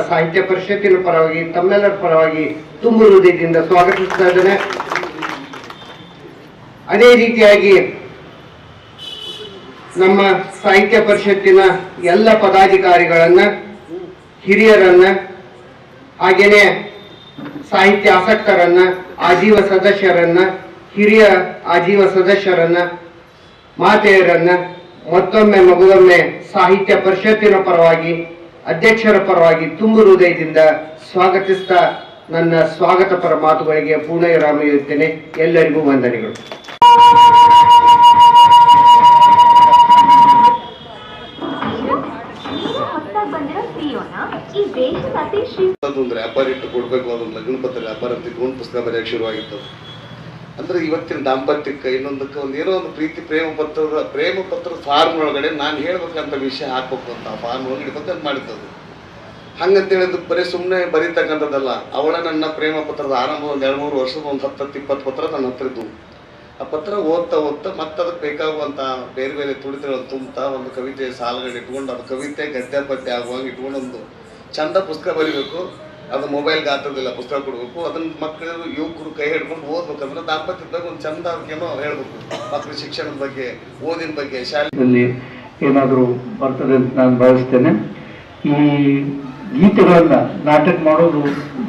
ಸಾಹಿತ್ಯ ಪರಿಷತ್ತಿನ ಪರವಾಗಿ ತಮ್ಮೆಲ್ಲರ ಪರವಾಗಿ ತುಂಬು ಹೃದಯದಿಂದ ಸ್ವಾಗತಿಸ್ತಾ ಇದ್ದೇನೆ. ಅದೇ ರೀತಿಯಾಗಿ ನಮ್ಮ ಸಾಹಿತ್ಯ ಪರಿಷತ್ತಿನ ಎಲ್ಲ ಪದಾಧಿಕಾರಿಗಳನ್ನ, ಹಿರಿಯರನ್ನ, ಹಾಗೇನೆ ಸಾಹಿತ್ಯ ಆಸಕ್ತರನ್ನ, ಆಜೀವ ಸದಸ್ಯರನ್ನ, ಹಿರಿಯ ಆಜೀವ ಸದಸ್ಯರನ್ನ, ಮಾತೆಯರನ್ನ ಮತ್ತೊಮ್ಮೆ ಮಗದೊಮ್ಮೆ ಸಾಹಿತ್ಯ ಪರಿಷತ್ತಿನ ಪರವಾಗಿ ಅಧ್ಯಕ್ಷರ ಪರವಾಗಿ ತುಂಬು ಹೃದಯದಿಂದ ಸ್ವಾಗತಿಸ್ತಾ ನನ್ನ ಸ್ವಾಗತ ಪರ ಮಾತುಗಳಿಗೆ ಪೂರ್ಣ ವಿರಾಮ ಇರುತ್ತೇನೆ. ಎಲ್ಲರಿಗೂ ವಂದನೆಗಳು. ವ್ಯಾಪಾರ ಇಟ್ಟು ಕೊಡ್ಬೇಕು, ಅದೊಂದು ಲಗ್ನ ಪತ್ರ ವ್ಯಾಪಾರ ಅಂತ ಇಟ್ಕೊಂಡು ಪುಸ್ತಕ ಬರೆಯಕ್ಕೆ ಶುರುವಾಗಿತ್ತು. ಅಂದ್ರೆ ಇವತ್ತಿನ ದಾಂಪತ್ಯಕ್ಕೆ ಇನ್ನೊಂದಕ್ಕೆ ಒಂದು ಏನೋ ಒಂದು ಪ್ರೀತಿ ಪ್ರೇಮ ಪತ್ರದ ಫಾರ್ಮ್ ಒಳಗಡೆ ನಾನು ಹೇಳ್ಬೇಕಂತ ವಿಷಯ ಹಾಕ್ಬೇಕು ಅಂತ ಆ ಫಾರ್ಮ್ ಒಳಗಡೆ ಬಂದು ಮಾಡಿದ್ದದು. ಹಂಗಂತ ಹೇಳಿದ್ದು ಬರೀ ಸುಮ್ಮನೆ ಬರೀತಕ್ಕಂಥದ್ದಲ್ಲ. ಅವಳ ನನ್ನ ಪ್ರೇಮ ಪತ್ರದ ಆರಂಭ ಒಂದು 2-3 ವರ್ಷದ ಒಂದು 10-20 ಪತ್ರ ನನ್ನ ಹತ್ರ ಇದ್ವು. ಆ ಪತ್ರ ಓದ್ತಾ ಮತ್ತೆ ಅದಕ್ಕೆ ಬೇಕಾಗುವಂಥ ಬೇರೆ ಬೇರೆ ತುಡಿತಗಳನ್ನು ತುಂಬುತ್ತಾ ಒಂದು ಕವಿತೆ ಸಾಲುಗಳು ಇಟ್ಕೊಂಡು ಅದು ಕವಿತೆ ಗದ್ಯ ಪದ್ಯ ಆಗುವಂಗೆ ಇಟ್ಕೊಂಡು ಒಂದು ಚಂದ ಪುಸ್ತಕ ಬರೀಬೇಕು. ಅದು ಮೊಬೈಲ್ ಗಾತ್ರದಿಲ್ಲ, ಪುಸ್ತಕ ಕೊಡಬೇಕು. ಅದನ್ನ ಮಕ್ಕಳು ಯುವಕರು ಕೈ ಹಿಡ್ಕೊಂಡು ಓದ್ಬೇಕಂದ್ರೆ ದಾಂಪತ್ಯದಾಗ ಒಂದು ಚಂದ ಏನೋ ಹೇಳ್ಬೇಕು. ಮಕ್ಕಳ ಶಿಕ್ಷಣದ ಬಗ್ಗೆ, ಓದಿನ ಬಗ್ಗೆ, ಶಾಲೆಯಲ್ಲಿ ಏನಾದರೂ ಬರ್ತದೆ ಅಂತ ನಾನು ಭಾವಿಸ್ತೇನೆ. ಈ ಗೀತೆಗಳನ್ನ ನಾಟಕ ಮಾಡೋದು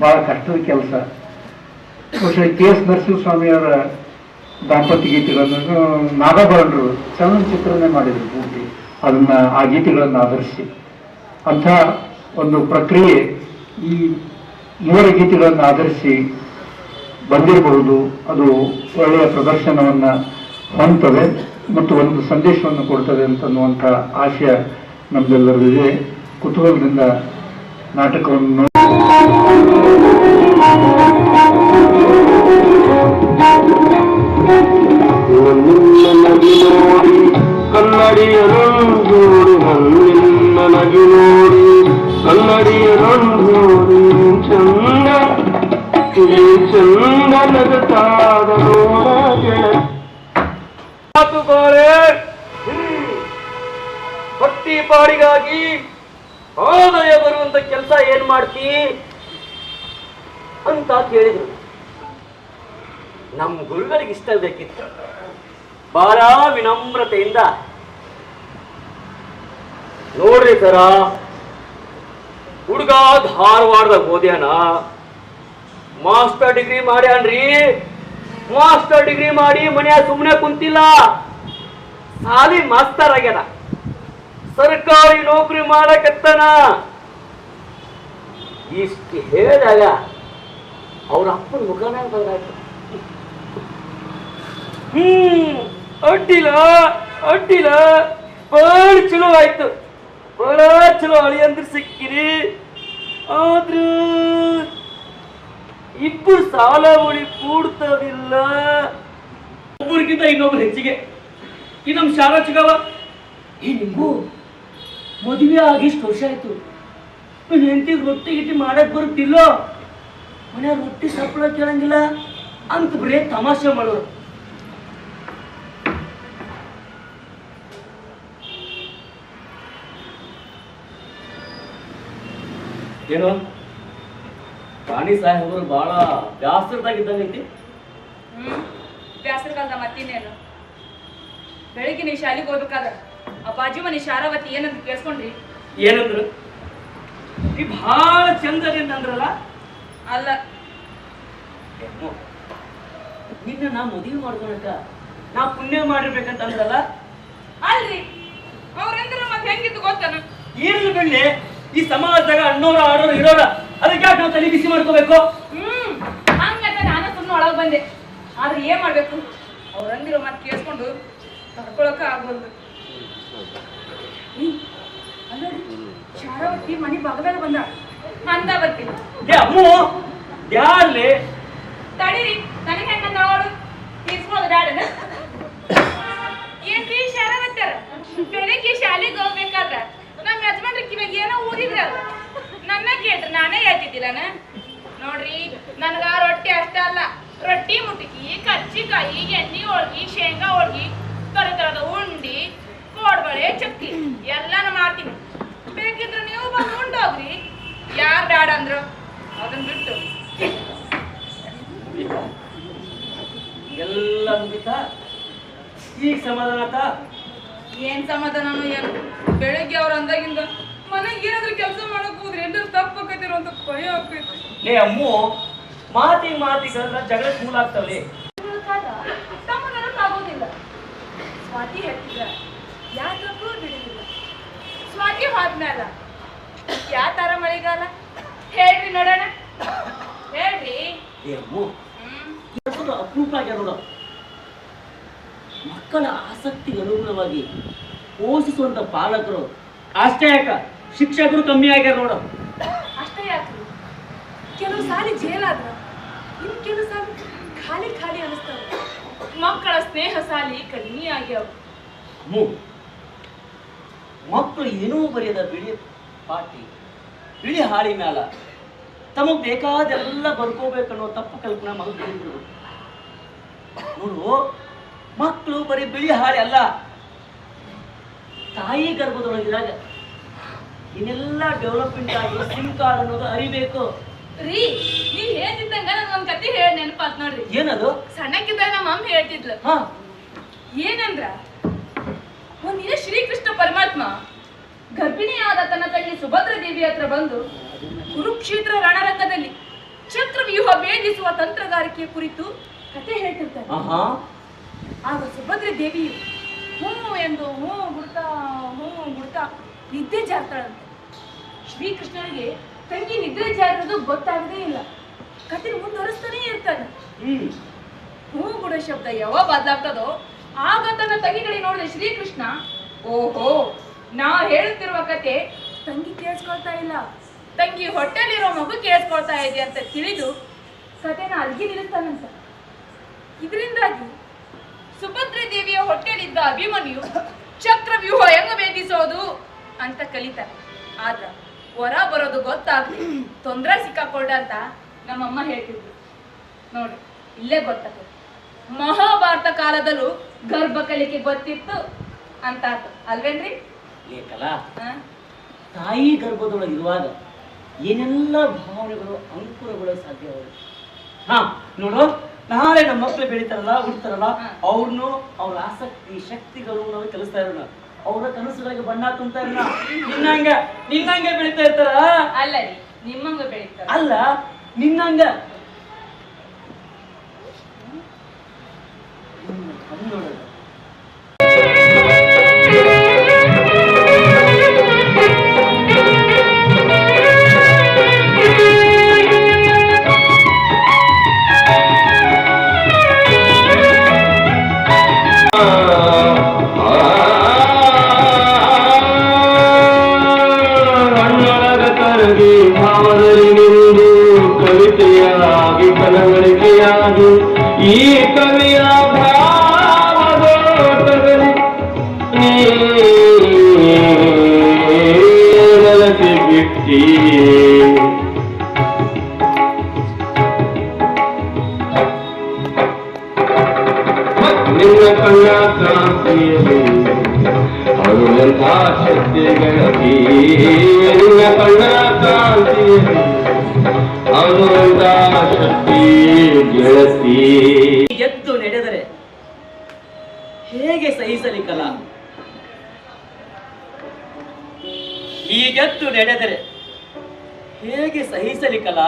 ಬಹಳ ಕಷ್ಟದ ಕೆಲಸ. ಬಹುಶಃ ಕೆ.ಎಸ್. ನರಸಿಂಹಸ್ವಾಮಿಯವರ ದಾಂಪತ್ಯ ಗೀತೆಗಳನ್ನು ನಾಗಭರಣರು ಚಲನಚಿತ್ರನೇ ಮಾಡಿದರು ಪೂರ್ತಿ. ಅದನ್ನ ಆ ಗೀತೆಗಳನ್ನು ಆಧರಿಸಿ ಅಂಥ ಒಂದು ಪ್ರಕ್ರಿಯೆ ಈ ಇವರ ಗೀತೆಗಳನ್ನು ಆಧರಿಸಿ ಬಂದಿರಬಹುದು. ಅದು ಒಳ್ಳೆಯ ಪ್ರದರ್ಶನವನ್ನು ಹೊಂದ್ತದೆ ಮತ್ತು ಒಂದು ಸಂದೇಶವನ್ನು ಕೊಡ್ತದೆ ಅಂತನ್ನುವಂಥ ಆಶಯ ನಮ್ಮೆಲ್ಲರಿಗಿದೆ. ಕುತೂಹಲದಿಂದ ನಾಟಕವನ್ನು ಕನ್ನಡಿಯ ನನಗೆ ನೋಡಿ ಕನ್ನಡಿಯ ನೋಡಿ ಚಂದ ಚಂದ ನಗತಾದ ಭಕ್ತಿ ಪಾಡಿಗಾಗಿ ಆದಾಯ ಬರುವಂತ ಕೆಲಸ ಏನ್ ಮಾಡ್ತಿ ಅಂತ ಕೇಳಿದ್ರು. ನಮ್ಮ ಗುರುಗಳಿಗೆ ಇಷ್ಟ ಬೇಕಿತ್ತು. ಬಹಳ ವಿನಮ್ರತೆಯಿಂದ, ನೋಡ್ರಿ ಸರ, ಹುಡುಗ ಧಾರವಾಡದಾಗ ಓದ್ಯಾನ, ಮಾಸ್ಟರ್ ಡಿಗ್ರಿ ಮಾಡ್ಯಾನ್ರಿ. ಮಾಸ್ಟರ್ ಡಿಗ್ರಿ ಮಾಡಿ ಮನ್ಯಾಗ ಸುಮ್ಮನೆ ಕುಂತಿಲ್ಲ, ಸಾಲಿ ಮಾಸ್ತರ್ ಆಗ್ಯಾನ, ಸರ್ಕಾರಿ ನೌಕರಿ ಮಾಡಕತ್ತಾನ. ಇಷ್ಟು ಹೇಳಿದಾಗ ಅವ್ರ ಅಪ್ಪನ ಮುಖನಾಗ ಬಂದಾಯ್ತು. ಅಡ್ಡಿಲ್ಲ ಬಹಳ ಚಲೋ ಆಯ್ತು, ಬಹಳ ಚಲೋ ಅಳಿಯಂದ್ರ ಸಿಕ್ಕಿರಿ. ಆದ್ರ ಇಬ್ಬರು ಸಾಲ ಉಳಿ ಕೂಡ್ತದಿಲ್ಲ. ಒಬ್ಬರಿಗಿಂತ ಇನ್ನೊಬ್ರು ಹೆಚ್ಚಿಗೆ. ಈ ನಮ್ ಶಾಲಾ ಚಿಗವ ನಿಮ್ಗೂ ಮದುವೆ ಆಗಿ ಇಷ್ಟು ವರ್ಷ ಆಯ್ತು, ಹೆಂಡತಿಗೆ ರೊಟ್ಟಿ ಗಿಟ್ಟಿ ಮಾಡಕ್ ಬರುತ್ತಿಲ್ಲೋ, ಮನೆ ರೊಟ್ಟಿ ಸಪ್ಪಳ ಕೇಳಂಗಿಲ್ಲ ಅಂತ ಬರೇ ತಮಾಷೆ ಮಾಡೋರು. ಏನು ರಾಣಿ ಸಾಹೇಬರು ಬಹಳ ಬ್ಯಾಸರದಾಗಿದ್ದಂಗೈತಿ. ಬ್ಯಾಸರಗಲ್ದ ಮತ್ತಿನ್ನೇನು. ಬೆಳಿಗ್ಗೆ ನೀವು ಶಾಲೆಗೆ ಹೋಗ್ಬೇಕಾದ್ರ ಆ ಬಾಜು ಮನೆ ಶಾರಾವತಿ ಏನಂತ ಕೇಳಿಸ್ಕೊಂಡ್ರಿ? ಏನಂದ್ರು? ಈ ಬಹಳ ಚಂದದಿಂದ ಅಂದ್ರಲ್ಲ. ಅಲ್ಲ, ನಿನ್ನ ನಾ ಮದುವೆ ಮಾಡ್ಕೊಳಕ ನಾ ಪುಣ್ಯ ಮಾಡಿರ್ಬೇಕಂತ ಅಂದ್ರಲ್ಲ. ಅಲ್ರಿ, ಅವ್ರಂದ್ರ ಮತ್ತೆ ಹೆಂಗಿತ್ತು ಗೊತ್ತಾನ? ಇರ್ಲಿ ಬಿಡ್ಲಿ, ಈ ಸಮಾಜದಾಗ ಅಣ್ಣೋರು ಆಡೋರು ಇರೋರ, ಅದಕ್ಕೆ ಯಾಕೆ ನಾವು ತಲೆ ಬಿಸಿ ಮಾಡ್ಕೋಬೇಕು? ಹಂಗಂತ ನಾನು ಸುಮ್ಮನೆ ಒಳಗೆ ಬಂದೆ. ಆದ್ರೆ ಏನ್ ಮಾಡ್ಬೇಕು, ಅವ್ರಂದಿರೋ ಮತ್ತೆ ಕೇಳಿಸ್ಕೊಂಡು ತಡ್ಕೊಳಕ ಆಗ್ಬಾರ್ದು. ಅಲ್ಲ, ಶಾರಾವತಿ ಮನೆ ಭಾಗದಾಗ ಬಂದ ಅಂದ ಬರ್ತೀನಿ. ಅಮ್ಮು ಯಾರ್ಲಿ ತಡೀರಿ, ನನಗೆ ಹೆಂಗ ನೋಡು ತೀರ್ಸ್ಕೊಳ್ಳೋದು ಬ್ಯಾಡನ? ಏನ್ರಿ ಶಾರಾವತ್ಯಾರ, ಬೆಳಿಗ್ಗೆ ಶಾಲೆಗೆ ಹೋಗ್ಬೇಕಾದ್ರ ನಮ್ಮ ಯಜಮಾನ್ರ ಕಿವಾಗ ಏನೋ ಊದಿದ್ರ, ನನ್ನ ಕೇಳ್ರಿ ನಾನೇ ಹೇಳ್ತಿದ್ದಿಲ್ಲನ? ನೋಡ್ರಿ, ನನಗ ರೊಟ್ಟಿ ಅಷ್ಟ ಅಲ್ಲ, ರೊಟ್ಟಿ ಮುಟಕಿ, ಕರ್ಚಿಕಾಯಿ, ಎಣ್ಣೆ ಹೋಳ್ಗಿ, ಶೇಂಗಾ ಹೋಳ್ಗಿ, ತರದ ಉಂಡಿ, ಕೋಡ್ಬಳೆ, ಚಕ್ಕಿ ಎಲ್ಲಾನು ಮಾಡ್ತೀನಿ. ಬೇಕಿದ್ರೆ ನೀವು ಬಂದು ಉಂಡೋಗ್ರಿ. ಯಾರು ಬೇಡ ಅಂದ್ರು ಅದನ್ನ ಬಿಟ್ಟು ಎಲ್ಲ ಮುಗಿತಾ? ಈಗ ಸಮಾಧಾನ ಆತಾ? ಏನ್ ಸಮಾಧಾನನು ಏನು? ಬೆಳಿಗ್ಗೆ ಅವ್ರ ಅಂದಾಗಿಂದ ಮನೆಗೆ ಏನಾದ್ರೂ ಕೆಲಸ ಮಾಡಕ್ ಹೋದ್ರೆ ಎಲ್ಲರೂ ತಪ್ಪಾಕತ್ತಿರೋ ಅಂತ ಭಯ ಆಗ್ತೈತಿ. ಲೇ ಅಮ್ಮು, ಮಾತಿಗಳೆಲ್ಲ ಜಗಳಕ್ಕೆ ಮೂಲ ಆಗ್ತಾವಲ್ಲಿ. ಸಮಾಧಾನಕ್ಕಾಗೋದಿಲ್ಲ. ಸ್ವಾತಿ ಹೇಳ್ತಿದ್ರ ಯಾಕಕ್ಕೂ ಬಿಡುದಿಲ್ಲ. ಸ್ವಾತಿ ಹೋದ್ಮ್ಯಾಲ ಯಾ ತರ ಮಳೆಗಾಲ ಹೇಳ್ರಿ ನೋಡೋಣ, ಹೇಳ್ರಿ. ಲೇ ಅಮ್ಮು, ಅಪರೂಪ ಆಗ್ಯಾರ ನೋಡ. ಮಕ್ಕಳ ಆಸಕ್ತಿಗೆ ಅನುಗುಣವಾಗಿ ಪೋಷಿಸುವಂತ ಪಾಲಕರು ಅಷ್ಟೇ ಯಾಕ ಶಿಕ್ಷಕರು ಕಮ್ಮಿ ಆಗ್ಯಾರ ನೋಡ. ಅಷ್ಟೇ ಯಾಕ್ರಿ? ಕೆಲವು ಸಾಲಿ ಜೇಲಾದ್ರ ಇನ್ ಕೆಲವು ಸಾಲಿ ಖಾಲಿ ಖಾಲಿ ಅನಿಸ್ತಾವ. ಮಕ್ಕಳ ಸ್ನೇಹ ಸಾಲಿ ಕಡಿಮೆ ಆಗ್ಯಾವ. ಅಮ್ಮು, ಮಕ್ಕಳು ಏನೂ ಬರೆಯದ ಬಿಳಿ ಪಾಟಿ ಬಿಳಿ ಹಾಳಿ ಮ್ಯಾಲ ತಮಗ್ ಬೇಕಾದೆಲ್ಲ ಬರ್ಕೋಬೇಕನ್ನೋ ತಪ್ಪು ಕಲ್ಪನಾ ಮಗು ನೋಡು. ಮಕ್ಕಳು ಬರೀ ಬಿಳಿ ಹಾಳೆ ಅಲ್ಲ, ತಾಯಿ ಗರ್ಭದೊಳಗಿದಾಗ ಇನ್ನೆಲ್ಲ ಡೆವಲಪ್ಮೆಂಟ್ ಆಗಿ ಸಿಮ್ ಕಾರ್ಡ್ ಅನ್ನೋದು ಅರಿಬೇಕು. ರೀ, ನೀವ್ ಹೇಳ್ತಿದ್ದಂಗ ನನ್ ಒಂದ್ ಕತೆ ಹೇಳಿ ನೆನಪಾತ್ ನೋಡ್ರಿ. ಏನದು? ಸಣ್ಣಕ್ಕಿದ್ದಾಗ ನಮ್ಮ ಅಮ್ಮ ಹೇಳ್ತಿದ್ಲು. ಹಾ, ಏನಂದ್ರ ಒಂದಿನ ಶ್ರೀಕೃಷ್ಣ ಪರಮಾತ್ಮ ಗರ್ಭಿಣಿಯಾದ ತನ್ನ ತಂಗಿ ಸುಭದ್ರ ದೇವಿ ಹತ್ರ ಬಂದು ಕುರುಕ್ಷೇತ್ರ ರಣರಂಗದಲ್ಲಿ ಚಕ್ರವ್ಯೂಹ ಭೇದಿಸುವ ತಂತ್ರಗಾರಿಕೆಯ ಕುರಿತು ಕತೆ ಹೇಳ್ತಿರ್ತಾರೆ. ಆಗ ಸುಭದ್ರ ದೇವಿಯು ಹ್ಞೂ ಎಂದು ಹ್ಞೂ ಬಿಡ್ತಾ ನಿದ್ದೆ ಜಾರ್ತಾಳಂತೆ. ಶ್ರೀಕೃಷ್ಣನಿಗೆ ತಂಗಿ ನಿದ್ರೆ ಜಾರಿರೋದು ಗೊತ್ತಾಗದೇ ಇಲ್ಲ. ಕತೆ ಮುಂದುವರಿಸ್ತಾನೇ ಇರ್ತಾನೆ. ಹ್ಞೂ ಬಿಡೋ ಶಬ್ದ ಯಾವಾಗ ಬದಲಾಗ್ತದೋ ಆಗ ತನ್ನ ತಂಗಿಗಳಿಗೆ ನೋಡಿದ ಶ್ರೀಕೃಷ್ಣ, ಓಹೋ, ನಾ ಹೇಳುತ್ತಿರುವ ಕತೆ ತಂಗಿ ಕೇಳಿಸ್ಕೊಳ್ತಾ ಇಲ್ಲ, ತಂಗಿ ಹೊಟ್ಟೆಲಿರೋ ಮಗು ಕೇಳಿಸ್ಕೊಳ್ತಾ ಇದೆ ಅಂತ ತಿಳಿದು ಕತೆನ ಅಲ್ಲಿಗೆ ನಿಲ್ಲಿಸ್ತಾನಂತ. ಇದರಿಂದಾಗಿ ಸುಭದ್ರ ದೇವಿಯ ಹೊಟ್ಟೆಲಿದ್ದ ಅಭಿಮನ್ಯು ಚಕ್ರವ್ಯೂಹ ಹೆಂಗ ಭೇದಿಸೋದು ಅಂತ ಕಲಿತಾನೆ. ಆದ್ರ ಹೊರ ಬರೋದು ಗೊತ್ತಾಗ್ಲಿ ತೊಂದರೆ ಸಿಕ್ಕಾಕೊಂಡ ಅಂತ ನಮ್ಮಮ್ಮ ಹೇಳ್ತಿದ್ರು. ನೋಡ್ರಿ, ಇಲ್ಲೇ ಗೊತ್ತಾಗ್ತದೆ. ಮಹಾಭಾರತ ಕಾಲದಲ್ಲೂ ಗರ್ಭ ಕಲಿಕೆ ಗೊತ್ತಿತ್ತು ಅಂತ ಅಲ್ವೇನ್ರಿ? ಲೇಖಲ ತಾಯಿ ಗರ್ಭದೊಳಗಿರುವಾಗ ಏನೆಲ್ಲ ಭಾವನೆಗಳು ಅಂಕುರಗಳು ಸಾಧ್ಯವಾಗುತ್ತೆ. ಹಾ ನೋಡು, ನಾಳೆ ನಮ್ಮ ಮಕ್ಕಳು ಬೆಳಿತಾರಲ್ಲ, ಹುಡ್ತಾರಲ್ಲ, ಅವ್ರನ್ನು ಅವ್ರ ಆಸಕ್ತಿ ಶಕ್ತಿಗಳು ನಾವು ಕಲಿಸ್ತಾ ಇರೋಣ. ಅವರ ಕನಸುಗಳಿಗೆ ಬಣ್ಣ ತುಂಬ್ತಾ ಇರೋಣ. ನಿನ್ನಂಗೆ ಬೆಳಿತಾ ಇರ್ತಾರ. ಅಲ್ಲ ರೀ, ನಿಮ್ಮಂಗ ಬೆಳಿತಾರ. ಅಲ್ಲ, ನಿನ್ನಂಗ ನೋಡೋದು. ಕವಿತೆಯಾಗಿ ಕಲವರಿಕೆಯಾಗಿ ಈ ಕವಿಯ ಭಾವದೋಟದಲ್ಲಿ ನೆಲಸಿ ಬಿಟ್ಟಿ ನಿನ್ನ ಕಣ್ಣ ಕ್ರಾಂತಿಯಲ್ಲಿ ಅರುಣಂಥ ಶಕ್ತಿಗಾಗಿ ನಿನ್ನ ಕಣ್ಣ ಕ್ರಾಂತಿಯಲ್ಲಿ ಅರುಣಂಥ ಶಕ್ತಿ ಗೆಳತಿ. ಎದ್ದು ನಡೆದರೆ ಹೇಗೆ ಸಹಿಸಲಿಕ್ಕಲ್ಲ? ಈಗೆದ್ದು ನಡೆದರೆ ಹೇಗೆ ಸಹಿಸಲಿಕ್ಕಲ್ಲ?